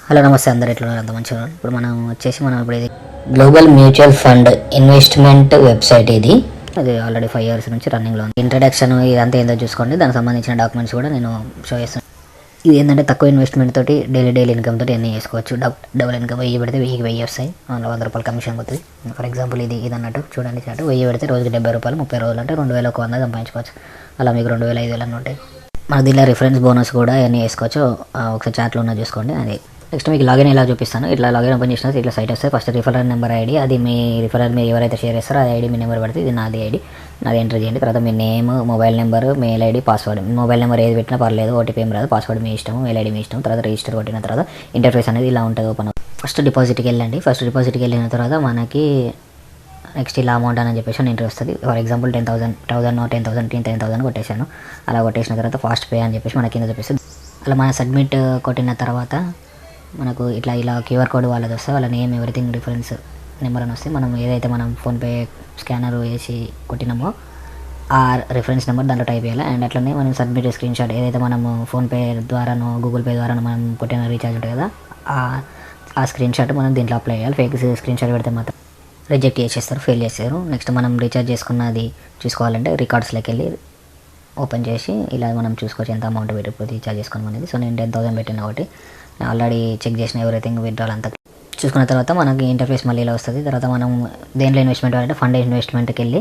Hello నమస్తే అందరు ఎట్లా ఉన్నారు? అంత మంచిగా ఉన్నారు. ఇప్పుడు మనం ఇప్పుడు ఇది global mutual fund investment website ఇది ఆల్రెడీ 5 years నుంచి రన్నింగ్లో ఉంది. ఇంట్రడక్షన్ ఇదంతా ఏందో చూసుకోండి. దానికి సంబంధించిన డాక్యుమెంట్స్ కూడా నేను షో చేస్తాను. ఇది ఏంటంటే తక్కువ ఇన్వెస్ట్మెంట్ తోటి డైలీ ఇన్కమ్ తోటి అన్నీ చేసుకోవచ్చు. డబుల్ ఇన్కమ్ 1000 పెడితే 1000 వస్తాయి. 100 రూపాయలు కమిషన్ పోతుంది. ఫర్ ఎగ్జాంపుల్ ఇది అన్నట్టు చూడండి. చాటు 1000 పెడితే రోజుకి 70 రూపాయలు, 30 రోజులు అంటే 2100 సంపాదించుకోవచ్చు. అలా మీకు 2000, 5000 అని ఉంటాయి. మన దీనిలో రిఫరెన్స్ బోనస్ కూడా అన్నీ వేసుకోవచ్చు. ఒకసారి చాట్లో ఉన్న చూసుకోండి. అది నెక్స్ట్ మీకు లాగిన్ ఎలా చూపిస్తాను. ఇట్లా లాగిన్ ఓపెన్ చేసిన ఇట్లా సైట్ వస్తే ఫస్ట్ రిఫరల్ నెంబర్ ఐడి, అది మీ రిఫరల్ మీరు ఎవరైతే షేర్ చేస్తారో అది ఐడి మీ నెంబర్ పడితే ఇది నాది ఐడి, నాది ఎంటర్ చేయండి. తర్వాత మీ name, mobile number, mail ID, password. Mobile number ఏది పెట్టినా పర్లేదు, ఓటీపీ ఏం రాదు, పాస్వర్డ్ మీ ఇష్టం, మెయిల్ ఐడి మీ ఇష్టం. తర్వాత రిజిస్టర్ కొట్టిన తర్వాత ఇంటర్ఫేస్ అనేది ఇలా ఉంటుంది ఓపెన్. ఫస్ట్ డిపాజిట్కి వెళ్ళండి. ఫస్ట్ డిపాజిట్కి వెళ్ళిన తర్వాత మనకి నెక్స్ట్ ఇలా అమౌంట్ అని చెప్పేసి ఎంట్రీ వస్తుంది. For example 10,000 10,000 కొట్టేశాను. అలా కొట్టేసిన తర్వాత ఫాస్ట్ పే అని చెప్పేసి మనకి కింద చూపిస్తుంది. అలా మన సబ్మిట్ కొట్టిన తర్వాత మనకు ఇలా క్యూఆర్ కోడ్ వాళ్ళది వస్తే వాళ్ళ నేమ్, ఎవ్రీథింగ్, రిఫరెన్స్ నెంబర్ అని వస్తే మనం ఏదైతే మనం ఫోన్పే స్కానర్ వేసి కొట్టినామో ఆ రిఫరెన్స్ నెంబర్ దాంట్లో టైప్ చేయాలి. అండ్ అట్లనే మనం సబ్మిట్ స్క్రీన్ షాట్ ఏదైతే మనము ఫోన్పే ద్వారానో గూగుల్ పే ద్వారానో మనం కొట్టిన రీఛార్జ్ ఉంటుంది కదా, ఆ స్క్రీన్ షాట్ మనం దీంట్లో అప్లై చేయాలి. ఫేక్ స్క్రీన్ షాట్ పెడితే మాత్రం రిజెక్ట్ చేసేస్తారు, ఫెయిల్ చేస్తారు. నెక్స్ట్ మనం రీఛార్జ్ చేసుకున్నది చూసుకోవాలంటే రికార్డ్స్లోకి వెళ్ళి ఓపెన్ చేసి ఇలా మనం చూసుకోవచ్చు ఎంత అమౌంట్ పెట్టి ఇప్పుడు రీఛార్జ్ చేసుకున్నాం అనేది. సో నేను 10,000 పెట్టిన ఒకటి ఆల్రెడీ చెక్ చేసిన ఎవ్రీథింగ్ విత్డ్రాల్ అంతా చూసుకున్న తర్వాత మనకి ఇంటర్ఫేస్ మళ్ళీ ఇలా వస్తుంది. తర్వాత మనం దేంట్లో ఇన్వెస్ట్మెంట్ అంటే ఫండ్ ఇన్వెస్ట్మెంట్కి వెళ్ళి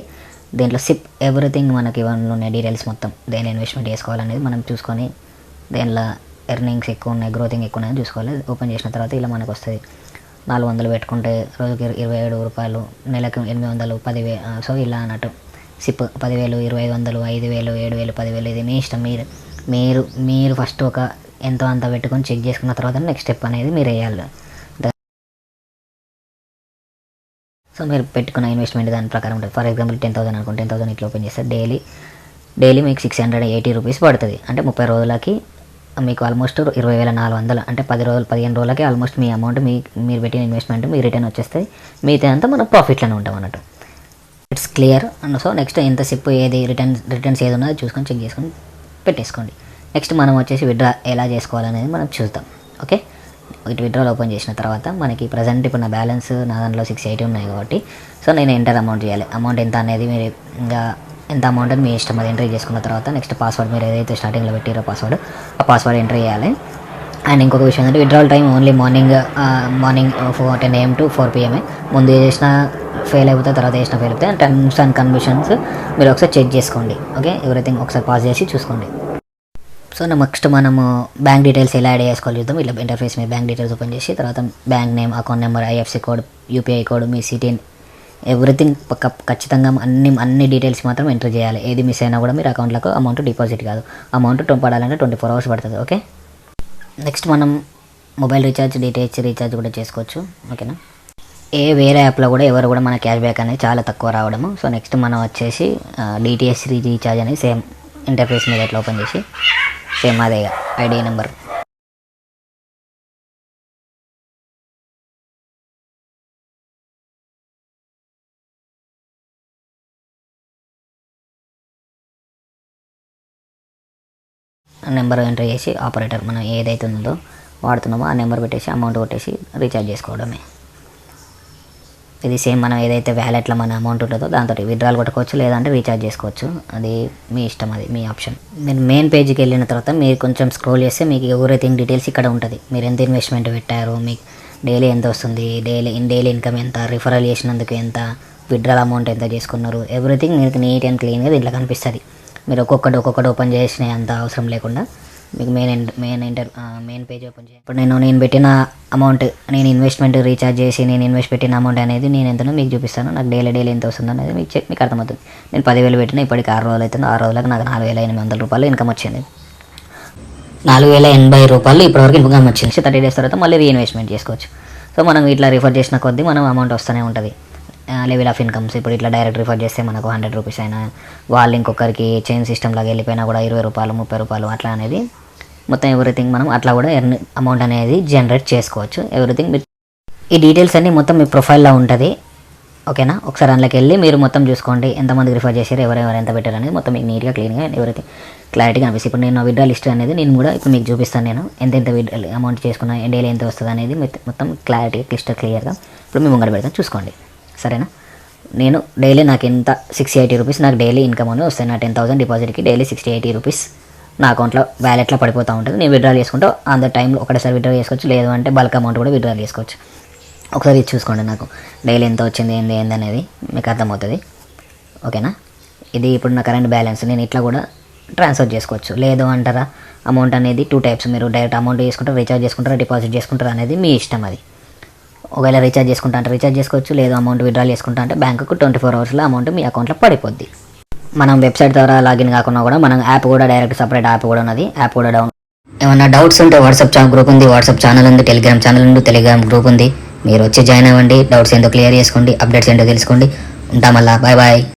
దేంట్లో సిప్ ఎవ్రీథింగ్ మనకి ఇవన్నీ ఉన్నాయి డీటెయిల్స్ మొత్తం దేని ఇన్వెస్ట్మెంట్ చేసుకోవాలనేది మనం చూసుకొని దేనిలో ఎర్నింగ్స్ ఎక్కువ ఉన్నాయి, గ్రోతింగ్ ఎక్కువ ఉన్నాయని చూసుకోవాలి. ఓపెన్ చేసిన తర్వాత ఇలా మనకు వస్తుంది. 400 పెట్టుకుంటే రోజుకి 27 రూపాయలు, నెలకు 800, 10,000. సో ఇలా అన్నట్టు సిప్ 10,000, 2,500, 5,000, 7,000, 10,000 ఇది మీ ఇష్టం. మీరు ఫస్ట్ ఒక ఎంతో అంత పెట్టుకొని చెక్ చేసుకున్న తర్వాత నెక్స్ట్ స్టెప్ అనేది మీరు వేయాలి. సో మీరు పెట్టుకున్న ఇన్వెస్ట్మెంట్ దాని ప్రకారం ఉంటుంది. ఫర్ ఎగ్జాంపుల్ 10,000 అనుకోండి, 10,000 ఇట్లా ఓపెన్ చేస్తే డైలీ మీకు 680 రూపీస్ పడుతుంది. అంటే 30 రోజులకి మీకు ఆల్మోస్ట్ 20,400, అంటే 15 రోజులకి ఆల్మోస్ట్ మీ అమౌంట్ మీరు పెట్టిన ఇన్వెస్ట్మెంట్ మీ రిటర్న్ వచ్చేస్తుంది. మిగతా అంతా మనం ప్రాఫిట్లోనే ఉంటాం అన్నట్టు. It's clear. సో నెక్స్ట్ ఎంత సిప్ ఏది రిటర్న్స్ ఏది ఉన్నదో చూసుకొని చెక్ చేసుకొని పెట్టేసుకోండి. నెక్స్ట్ మనం వచ్చేసి విత్డ్రా ఎలా చేసుకోవాలనేది మనం చూద్దాం. ఓకే, విత్డ్రాల్ ఓపెన్ చేసిన తర్వాత మనకి ప్రజెంట్ ఇప్పుడు నా బ్యాలెన్స్ నా దాంట్లో 680 ఉన్నాయి కాబట్టి సో నేను ఎంటర్ అమౌంట్ చేయాలి. అమౌంట్ ఎంత అనేది మీరు ఇంకా ఎంత అమౌంట్ అని మీ ఇష్టం, అది ఎంట్రీ చేసుకున్న తర్వాత నెక్స్ట్ పాస్వర్డ్ మీరు ఏదైతే స్టార్టింగ్లో పెట్టారో ఆ పాస్వర్డ్ ఎంట్రీ చేయాలి. అండ్ ఇంకొక విషయం ఏంటంటే withdrawal time only morning 10 AM to 4 PM. ముందు చేసిన ఫెయిల్ అయిపోతే తర్వాత చేసిన ఫెయిల్ అయిపోతే టర్మ్స్ అండ్ కండిషన్స్ మీరు ఒకసారి చెక్ చేసుకోండి. ఓకే, ఎవ్రీథింగ్ ఒకసారి పాస్ చేసి చూసుకోండి. సో నెక్స్ట్ మనము బ్యాంక్ డీటెయిల్స్ ఎలా యాడ్ చేసుకోవాలి చూద్దాం. ఇలా ఇంటర్ఫేస్ మీ బ్యాంక్ డీటెయిల్స్ ఓపెన్ చేసి తర్వాత bank name, account number, IFSC code, UPI code, మీ సిటీ, ఎవ్రీథింగ్ ఖచ్చితంగా అన్ని డీటెయిల్స్ మాత్రం ఎంటర్ చేయాలి. ఏది మిస్ అయినా కూడా మీరు అకౌంట్లకు అమౌంట్ డిపాజిట్ కాదు. అమౌంట్ పడాలంటే 24 hours పడుతుంది. ఓకే, నెక్స్ట్ మనం మొబైల్ రీఛార్జ్, DTH రీఛార్జ్ కూడా చేసుకోవచ్చు. ఓకేనా, వేరే యాప్లో కూడా ఎవరు కూడా మన క్యాష్ బ్యాక్ అనేది చాలా తక్కువ రావడము. సో నెక్స్ట్ మనం వచ్చేసి DTH రీఛార్జ్ అనేది సేమ్ ఇంటర్ఫేస్ మీద ఎట్లా ఓపెన్ చేసి సేమ్ అదే ఐడి నెంబర్ ఎంటర్ చేసి ఆపరేటర్ మనం ఏదైతే ఉందో వాడుతున్నామో ఆ నెంబర్ పెట్టేసి అమౌంట్ కొట్టేసి రీఛార్జ్ చేసుకోవడమే. ఇది సేమ్ మనం ఏదైతే వ్యాలెట్లో మన అమౌంట్ ఉంటుందో దాంతో విత్డ్రాల్ కొట్టుకోవచ్చు, లేదంటే రీఛార్జ్ చేసుకోవచ్చు. అది మీ ఇష్టం, అది మీ ఆప్షన్. మీరు మెయిన్ పేజ్కి వెళ్ళిన తర్వాత మీరు కొంచెం స్క్రోల్ చేస్తే మీకు ఎవ్రీథింగ్ డీటెయిల్స్ ఇక్కడ ఉంటుంది. మీరు ఎంత ఇన్వెస్ట్మెంట్ పెట్టారు, మీకు డైలీ ఎంత వస్తుంది, డైలీ ఇన్కమ్ ఎంత, రిఫరల్ చేసినందుకు ఎంత, విత్డ్రాల్ అమౌంట్ ఎంత చేసుకున్నారు, ఎవ్రీథింగ్ మీకు నీట్ అండ్ క్లీన్గా దీంట్లో కనిపిస్తుంది. మీరు ఒక్కొక్కటి ఓపెన్ చేసిన అంత అవసరం లేకుండా మీకు మెయిన్ పేజ్ ఓపెన్ చేయాలి. ఇప్పుడు నేను పెట్టిన అమౌంట్, నేను ఇన్వెస్ట్మెంట్ రీఛార్జ్ చేసి నేను పెట్టిన అమౌంట్ అనేది నేను ఎంతనో మీకు చూపిస్తాను. నాకు డైలీ ఎంత వస్తుంది అనేది మీకు అర్థమవుతుంది. నేను 10,000 పెట్టిన, ఇప్పటికి 6 రోజులు అవుతుంది. 6 రోజులకు నాకు 4,800 రూపాయలు ఇన్కమ్ వచ్చింది. 4,080 రూపాయలు ఇప్పటివరకు ఇన్కమ్ వచ్చింది. 30 days తర్వాత మళ్ళీ రీఇన్వెస్ట్మెంట్ చేసుకోవచ్చు. సో మనం ఇట్లా రిఫర్ చేసిన కొద్దీ మనం అమౌంట్ వస్తూనే ఉంటుంది. లెవెల్ ఆఫ్ ఇన్కమ్స్ ఇప్పుడు ఇట్లా డైరెక్ట్ రిఫర్ చేస్తే మనకు 100 రూపీస్ అయినా, వాళ్ళు ఇంకొకరికి చైన్ సిస్టమ్ లాగా వెళ్ళిపోయినా కూడా 20 రూపాయలు, 30 రూపాయలు అట్లా అనేది మొత్తం ఎవ్రీథింగ్ మనం అట్లా కూడా అమౌంట్ అనేది జనరేట్ చేసుకోవచ్చు. ఎవ్రీథింగ్ ఈ డీటెయిల్స్ అన్నీ మొత్తం మీ ప్రొఫైల్లో ఉంటుంది. ఓకేనా. ఒకసారి అందులోకి వెళ్ళి మీరు మొత్తం చూసుకోండి, ఎంతమందికి రిఫర్ చేశారు, ఎవరెవరు ఎంత పెట్టారు అనేది మొత్తం మీకు నీట్గా క్లీన్గా ఎవరైతే క్లారిటీగా అనిపిస్తుంది. ఇప్పుడు నేను విత్డ్రాల్ హిస్టరీ అనేది నేను కూడా ఇప్పుడు మీకు చూపిస్తాను. నేను ఎంత విత్డ్రాల్ అమౌంట్ చేసుకున్నా, డైలీ ఎంత వస్తుంది అనేది మొత్తం క్లారిటీగా క్లియర్గా ఇప్పుడు మేము ముంగడ పెడతాం చూసుకోండి, సరేనా. నేను డైలీ నాకు ఎంత 60-80 రూపీస్ నాకు డైలీ ఇన్కమ్ అనేది వస్తాయి. నా 10,000 డిపాజిట్కి డైలీ 60-80 రూపీస్ నా అకౌంట్లో వ్యాలెట్లో పడిపోతూ ఉంటుంది. నేను విత్డ్రాల్ చేసుకుంటూ అంత టైంలో ఒకటేసారి విత్డ్రా చేసుకోవచ్చు, లేదు అంటే బల్క్ అమౌంట్ కూడా విత్డ్రా చేసుకోవచ్చు. ఒకసారి ఇది చూసుకోండి, నాకు డైలీ ఎంత వచ్చింది ఏంది అనేది మీకు అర్థమవుతుంది, ఓకేనా. ఇది ఇప్పుడు నా కరెంట్ బ్యాలెన్స్, నేను ఇట్లా కూడా ట్రాన్స్ఫర్ చేసుకోవచ్చు. లేదు అంటారా, అమౌంట్ అనేది 2 టైప్స్, మీరు డైరెక్ట్ అమౌంట్ చేసుకుంటారా, రీఛార్జ్ చేసుకుంటారా, డిపాజిట్ చేసుకుంటారా అనేది మీ ఇష్టం. అది ఒకవేళ రీఛార్జ్ చేసుకుంటా అంటే రీఛార్జ్ చేసుకోవచ్చు, లేదు అమౌంట్ విత్డ్రాల్ చేసుకుంటా అంటే బ్యాంకుకు 24 అవర్స్లో అమౌంట్ మీ అకౌంట్లో పడిపోద్ది. మనం వెబ్సైట్ ద్వారా లాగిన్ కాకుండా కూడా మనం యాప్ కూడా డైరెక్ట్ సపరేట్ యాప్ కూడా ఉన్నది, యాప్ కూడా డౌన్. ఏమన్నా డౌట్స్ ఉంటే వాట్సాప్ గ్రూప్ ఉంది, వాట్సాప్ ఛానల్ ఉంది, టెలిగ్రామ్ ఛానల్ ఉంది, టెలిగ్రామ్ గ్రూప్ ఉంది. మీరు వచ్చి జాయిన్ అవ్వండి, డౌట్స్ ఏంటో క్లియర్ చేసుకోండి, అప్డేట్స్ ఏంటో తెలుసుకోండి. ఉంటాం మళ్ళా, బాయ్ బాయ్.